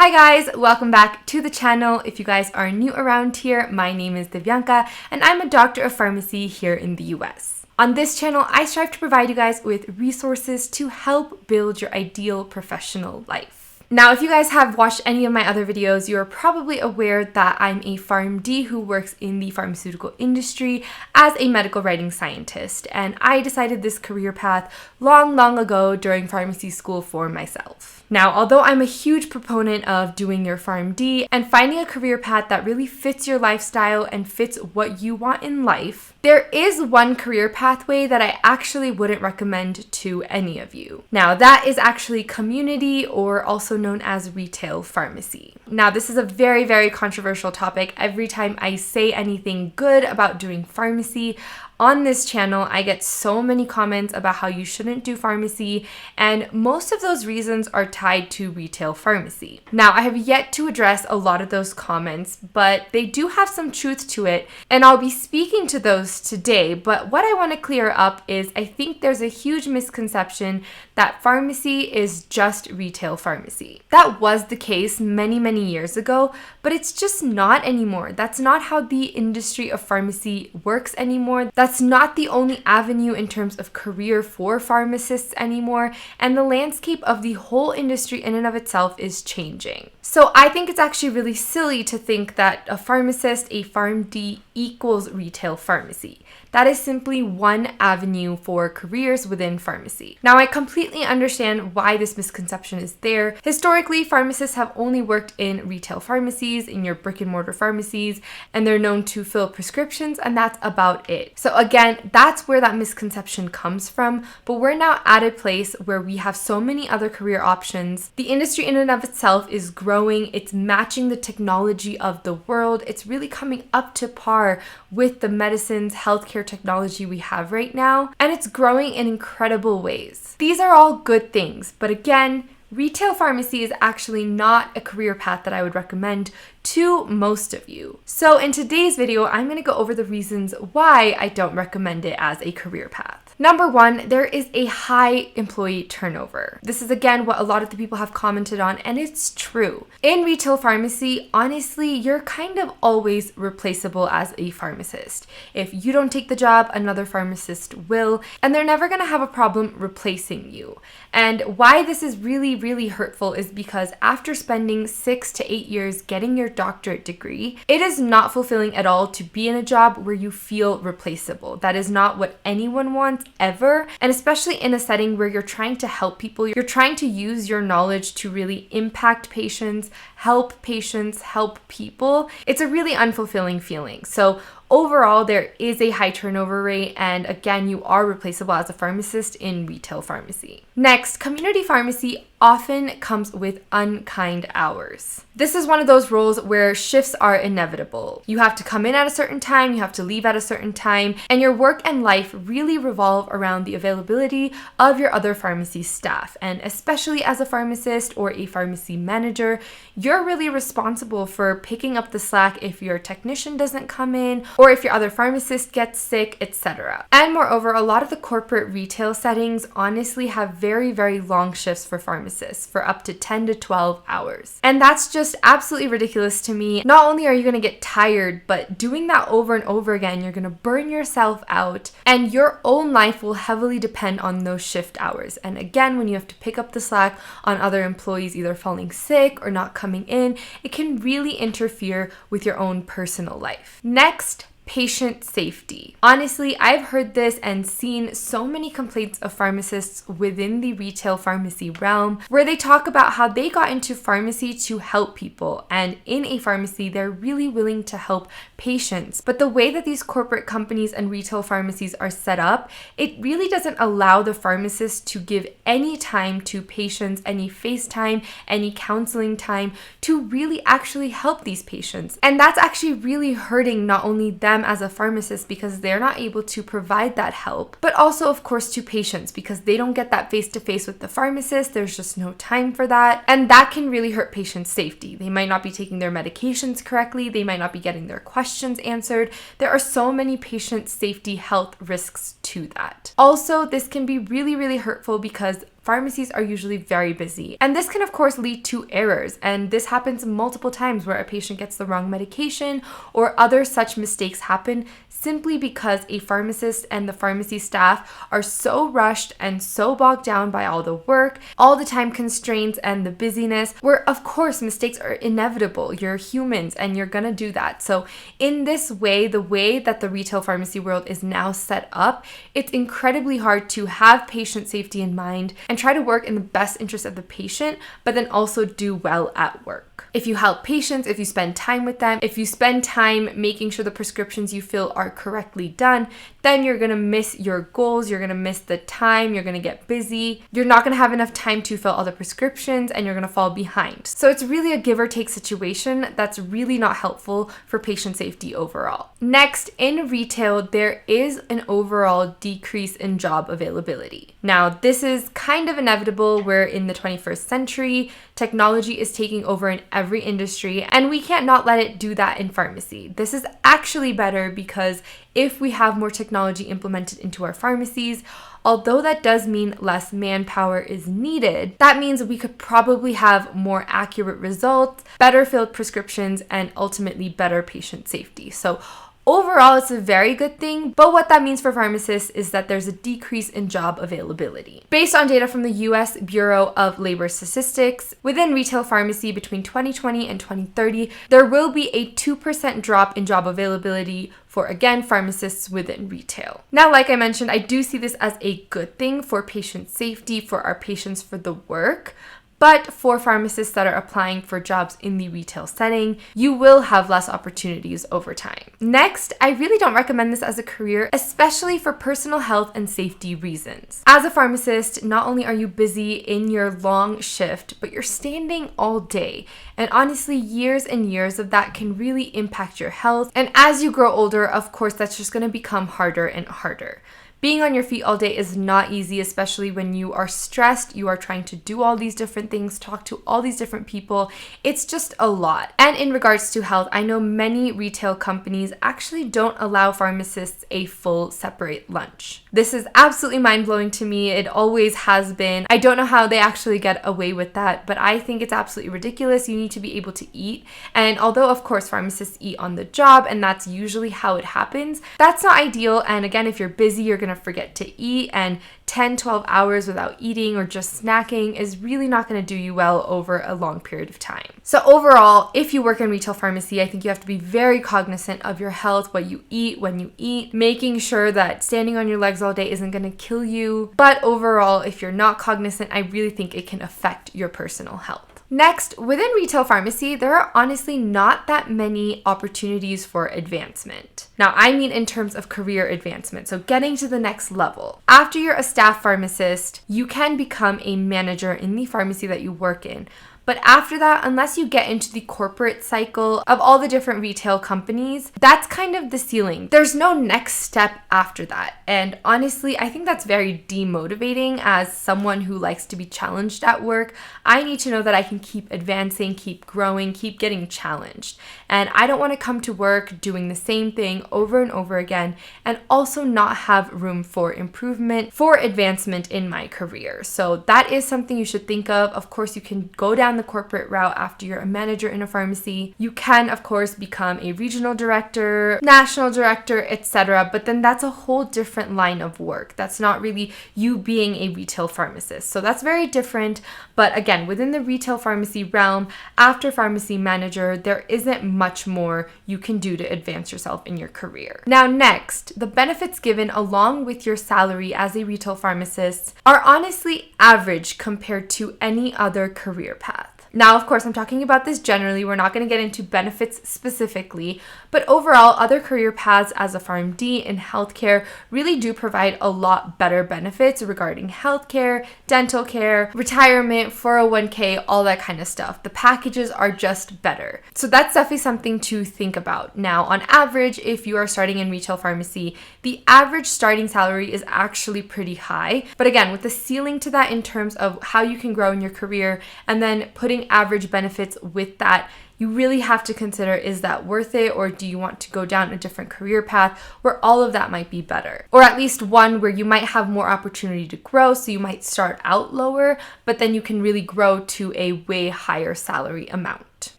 Hi guys, welcome back to the channel. If you guys are new around here, my name is Divyanka and I'm a doctor of pharmacy here in the US. On this channel, I strive to provide you guys with resources to help build your ideal professional life. Now, if you guys have watched any of my other videos, you're probably aware that I'm a PharmD who works in the pharmaceutical industry as a medical writing scientist, and I decided this career path long ago during pharmacy school for myself. Now, although I'm a huge proponent of doing your PharmD and finding a career path that really fits your lifestyle and fits what you want in life, there is one career pathway that I actually wouldn't recommend to any of you. Now, that is actually community, or also known as retail pharmacy. Now, this is a very controversial topic. Every time I say anything good about doing pharmacy on this channel, I get so many comments about how you shouldn't do pharmacy, and most of those reasons are tied to retail pharmacy. Now, I have yet to address a lot of those comments, but they do have some truth to it, and I'll be speaking to those today. But what I want to clear up is I think there's a huge misconception that pharmacy is just retail pharmacy. That was the case many years ago, but it's just not anymore. That's not how the industry of pharmacy works anymore. That's not the only avenue in terms of career for pharmacists anymore, and the landscape of the whole industry in and of itself is changing. So I think it's actually really silly to think that a pharmacist, a PharmD, equals retail pharmacy. That is simply one avenue for careers within pharmacy. Now, I completely understand why this misconception is there. Historically, pharmacists have only worked in retail pharmacies, in your brick and mortar pharmacies, and they're known to fill prescriptions, and that's about it. So again, that's where that misconception comes from, but we're now at a place where we have so many other career options. The industry in and of itself is growing. It's matching the technology of the world. It's really coming up to par with the medicines, healthcare technology we have right now, and it's growing in incredible ways. These are all good things, but again, retail pharmacy is actually not a career path that I would recommend to most of you. So in today's video, I'm going to go over the reasons why I don't recommend it as a career path. Number one, there is a high employee turnover. This is again what a lot of the people have commented on, and it's true. In retail pharmacy, honestly, you're kind of always replaceable as a pharmacist. If you don't take the job, another pharmacist will, and they're never going to have a problem replacing you. And why this is really hurtful is because after spending 6 to 8 years getting your doctorate degree, it is not fulfilling at all to be in a job where you feel replaceable. That is not what anyone wants ever, and especially in a setting where you're trying to help people, you're trying to use your knowledge to really impact patients, help people. It's a really unfulfilling feeling. So overall, there is a high turnover rate, and again, you are replaceable as a pharmacist in retail pharmacy. Next, community pharmacy often comes with unkind hours. This is one of those roles where shifts are inevitable. You have to come in at a certain time, you have to leave at a certain time, and your work and life really revolve around the availability of your other pharmacy staff. And especially as a pharmacist or a pharmacy manager, you're really responsible for picking up the slack if your technician doesn't come in, or if your other pharmacist gets sick, etc. And moreover, a lot of the corporate retail settings honestly have very long shifts for pharmacists, for up to 10 to 12 hours. And that's just absolutely ridiculous to me. Not only are you going to get tired, but doing that over and over again, you're going to burn yourself out, and your own life will heavily depend on those shift hours. And again, when you have to pick up the slack on other employees either falling sick or not coming in, it can really interfere with your own personal life. Next, patient safety. Honestly, I've heard this and seen so many complaints of pharmacists within the retail pharmacy realm where they talk about how they got into pharmacy to help people, and in a pharmacy, they're really willing to help patients. But the way that these corporate companies and retail pharmacies are set up, it really doesn't allow the pharmacist to give any time to patients, any face time, any counseling time to really actually help these patients. And that's actually really hurting not only them as a pharmacist because they're not able to provide that help, but also of course to patients because they don't get that face-to-face with the pharmacist. There's just no time for that, and that can really hurt patients' safety. They might not be taking their medications correctly, they might not be getting their questions answered. There are so many patient safety health risks to that. Also, this can be really hurtful because pharmacies are usually very busy. And this can of course lead to errors, and this happens multiple times where a patient gets the wrong medication or other such mistakes happen simply because a pharmacist and the pharmacy staff are so rushed and so bogged down by all the work, all the time constraints and the busyness, where of course mistakes are inevitable. You're humans and you're gonna do that. So in this way, the way that the retail pharmacy world is now set up, it's incredibly hard to have patient safety in mind and try to work in the best interest of the patient, but then also do well at work. If you help patients, if you spend time with them, if you spend time making sure the prescriptions you fill are correctly done, then you're gonna miss your goals, you're gonna miss the time, you're gonna get busy, you're not gonna have enough time to fill all the prescriptions, and you're gonna fall behind. So it's really a give or take situation that's really not helpful for patient safety overall. Next, in retail, there is an overall decrease in job availability. Now, this is kind of inevitable. We're in the 21st century, technology is taking over in every industry, and we can't not let it do that in pharmacy. This is actually better because if we have more technology implemented into our pharmacies, although that does mean less manpower is needed, that means we could probably have more accurate results, better filled prescriptions, and ultimately better patient safety. So overall, it's a very good thing, but what that means for pharmacists is that there's a decrease in job availability. Based on data from the US Bureau of Labor Statistics, within retail pharmacy between 2020 and 2030, there will be a 2% drop in job availability for, again, pharmacists within retail. Now, like I mentioned, I do see this as a good thing for patient safety, for our patients, for the work. But for pharmacists that are applying for jobs in the retail setting, you will have less opportunities over time. Next, I really don't recommend this as a career, especially for personal health and safety reasons. As a pharmacist, not only are you busy in your long shift, but you're standing all day. And honestly, years and years of that can really impact your health. And as you grow older, of course, that's just going to become harder and harder. Being on your feet all day is not easy, especially when you are stressed, you are trying to do all these different things, talk to all these different people. It's just a lot. And in regards to health, I know many retail companies actually don't allow pharmacists a full separate lunch. This is absolutely mind-blowing to me. It always has been. I don't know how they actually get away with that, but I think it's absolutely ridiculous. You need to be able to eat. And although, of course, pharmacists eat on the job, and that's usually how it happens, that's not ideal. And again, if you're busy, you're going to forget to eat, and 10-12 hours without eating or just snacking is really not going to do you well over a long period of time. So overall, if you work in retail pharmacy, I think you have to be very cognizant of your health, what you eat, when you eat, making sure that standing on your legs all day isn't going to kill you. But overall, if you're not cognizant, I really think it can affect your personal health. Next, within retail pharmacy, there are honestly not that many opportunities for advancement. Now, I mean in terms of career advancement, so getting to the next level. After you're a staff pharmacist, you can become a manager in the pharmacy that you work in. But after that, unless you get into the corporate cycle of all the different retail companies, that's kind of the ceiling. There's no next step after that. And honestly, I think that's very demotivating as someone who likes to be challenged at work. I need to know that I can keep advancing, keep growing, keep getting challenged. And I don't want to come to work doing the same thing over and over again and also not have room for improvement, for advancement in my career. So that is something you should think of. Of course, you can go down the corporate route after you're a manager in a pharmacy. You can, of course, become a regional director, national director, etc. But then that's a whole different line of work. That's not really you being a retail pharmacist. So that's very different. But again, within the retail pharmacy realm, after pharmacy manager, there isn't much more you can do to advance yourself in your career. Now, next, the benefits given along with your salary as a retail pharmacist are honestly average compared to any other career path. Now, of course, I'm talking about this generally. We're not going to get into benefits specifically, but overall, other career paths as a PharmD in healthcare really do provide a lot better benefits regarding healthcare, dental care, retirement, 401k, all that kind of stuff. The packages are just better. So that's definitely something to think about. Now, on average, if you are starting in retail pharmacy, the average starting salary is actually pretty high. But again, with the ceiling to that in terms of how you can grow in your career and then putting average benefits with that, you really have to consider, is that worth it, or do you want to go down a different career path where all of that might be better? Or at least one where you might have more opportunity to grow, so you might start out lower, but then you can really grow to a way higher salary amount.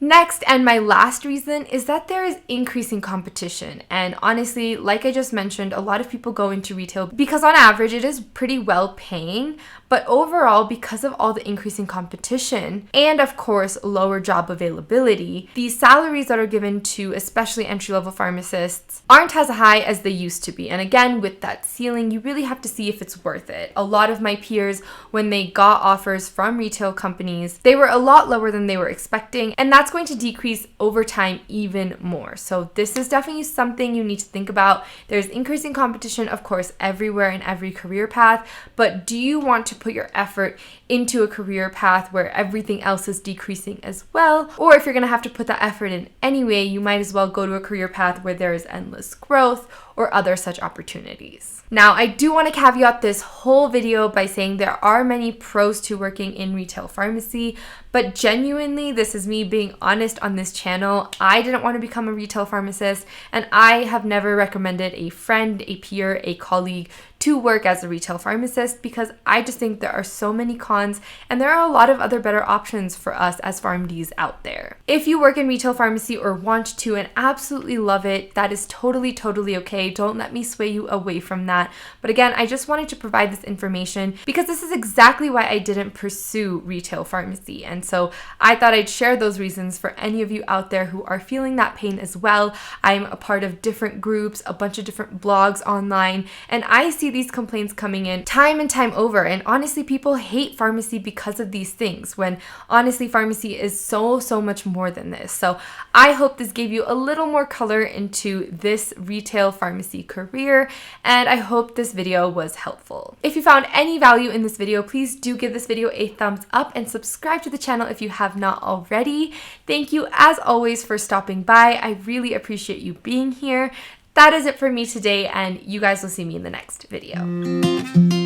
Next, and my last reason, is that there is increasing competition. And honestly, like I just mentioned, a lot of people go into retail because on average it is pretty well paying, but overall, because of all the increasing competition and of course lower job availability, the salaries that are given to especially entry-level pharmacists aren't as high as they used to be. And again, with that ceiling, you really have to see if it's worth it. A lot of my peers, when they got offers from retail companies, they were a lot lower than they were expecting, and that's going to decrease over time even more. So this is definitely something you need to think about. There's increasing competition, of course, everywhere in every career path, but do you want to put your effort into a career path where everything else is decreasing as well? Or if you're going to have to put that effort in anyway, you might as well go to a career path where there is endless growth or other such opportunities. Now, I do want to caveat this whole video by saying there are many pros to working in retail pharmacy, but genuinely, this is me being honest on this channel. I didn't want to become a retail pharmacist, and I have never recommended a friend, a peer, a colleague to work as a retail pharmacist because I just think there are so many cons and there are a lot of other better options for us as PharmDs out there. If you work in retail pharmacy or want to and absolutely love it, that is totally okay. Don't let me sway you away from that. But again, I just wanted to provide this information because this is exactly why I didn't pursue retail pharmacy. And so I thought I'd share those reasons for any of you out there who are feeling that pain as well. I'm a part of different groups, a bunch of different blogs online, and I see these complaints coming in time and time over. And honestly, people hate pharmacy because of these things, when honestly, pharmacy is so much more than this. So I hope this gave you a little more color into this retail pharmacy career, and I hope this video was helpful. If you found any value in this video, please do give this video a thumbs up and subscribe to the channel if you have not already. Thank you as always for stopping by. I really appreciate you being here. That is it for me today, and you guys will see me in the next video.